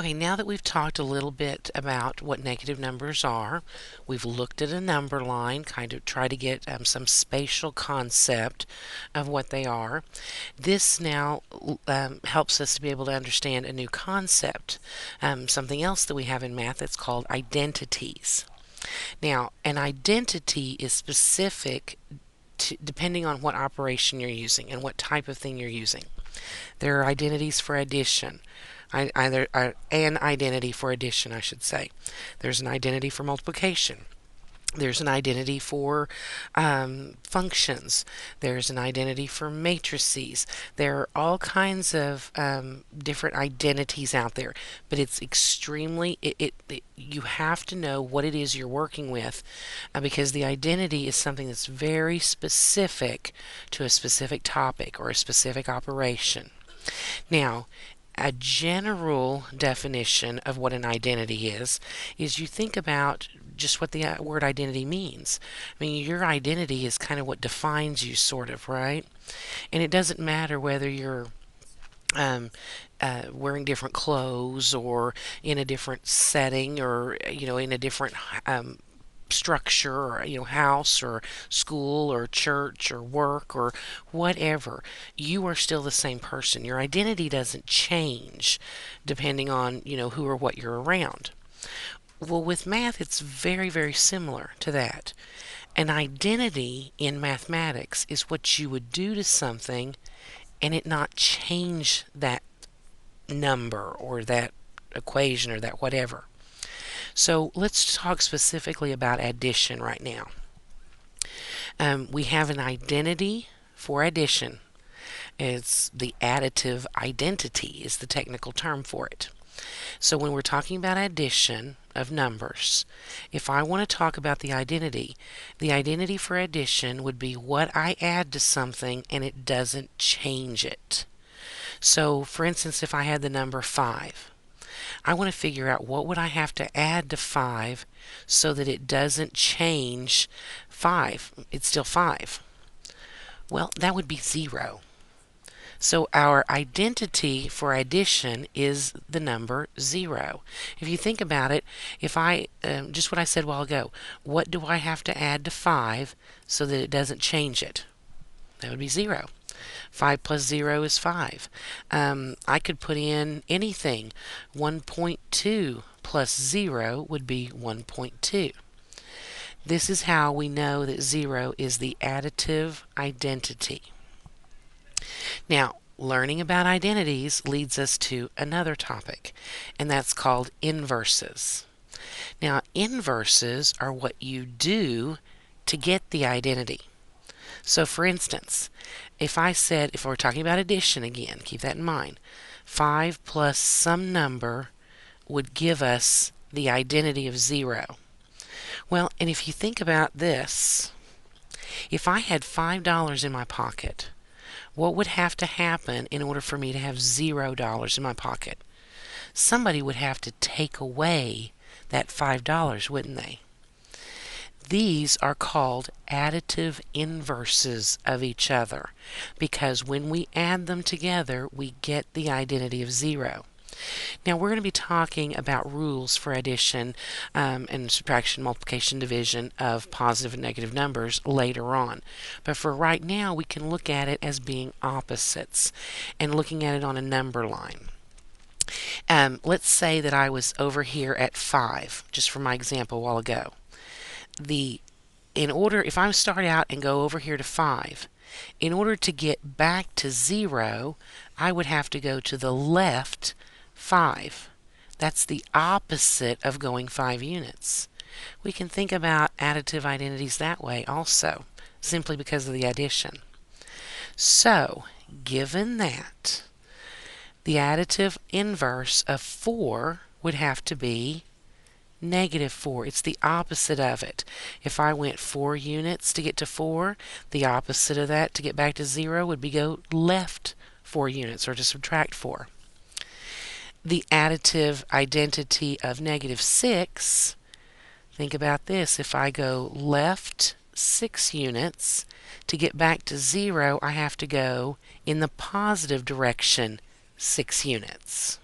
Okay, now that we've talked a little bit about what negative numbers are, we've looked at a number line, kind of try to get some spatial concept of what they are. This now helps us to be able to understand a new concept, something else that we have in math that's called identities. Now, an identity is specific depending on what operation you're using and what type of thing you're using. There are identities for addition. An identity for addition, I should say. There's an identity for multiplication. There's an identity for functions. There's an identity for matrices. There are all kinds of different identities out there, but it's extremely, you have to know what it is you're working with because the identity is something that's very specific to a specific topic or a specific operation. Now, a general definition of what an identity is you think about just what the word identity means. I mean, your identity is kind of what defines you, sort of, right? And it doesn't matter whether you're wearing different clothes or in a different setting or, in a different structure or house or school or church or work or whatever. You are still the same person. Your identity doesn't change depending on who or what you're around. Well, with math it's very, very similar to that. An identity in mathematics is what you would do to something and it not change that number or that equation or that whatever. So let's talk specifically about addition right now. We have an identity for addition. It's the additive identity is the technical term for it. So when we're talking about addition of numbers, if I want to talk about the identity for addition would be what I add to something and it doesn't change it. So for instance, if I had the number 5, I want to figure out what would I have to add to 5 so that it doesn't change 5. It's still 5. Well, that would be 0. So our identity for addition is the number 0. If you think about it, if I, just what I said a while ago, what do I have to add to 5 so that it doesn't change it? That would be 0. 5 plus 0 is 5. I could put in anything. 1.2 plus 0 would be 1.2. This is how we know that 0 is the additive identity. Now, learning about identities leads us to another topic, and that's called inverses. Now, inverses are what you do to get the identity. So for instance, if we're talking about addition again, keep that in mind, 5 plus some number would give us the identity of 0. Well, and if you think about this, if I had $5 in my pocket, what would have to happen in order for me to have $0 in my pocket? Somebody would have to take away that $5, wouldn't they? These are called additive inverses of each other because when we add them together, we get the identity of 0. Now we're going to be talking about rules for addition and subtraction, multiplication, division of positive and negative numbers later on. But for right now, we can look at it as being opposites and looking at it on a number line. Let's say that I was over here at 5, just for my example a while ago. If I start out and go over here to 5, in order to get back to 0, I would have to go to the left 5. That's the opposite of going 5 units. We can think about additive identities that way also, simply because of the addition. So, given that, the additive inverse of 4 would have to be -4. It's the opposite of it. If I went 4 units to get to 4, the opposite of that to get back to 0 would be go left 4 units or to subtract 4. The additive identity of -6, think about this. If I go left 6 units, to get back to 0, I have to go in the positive direction 6 units.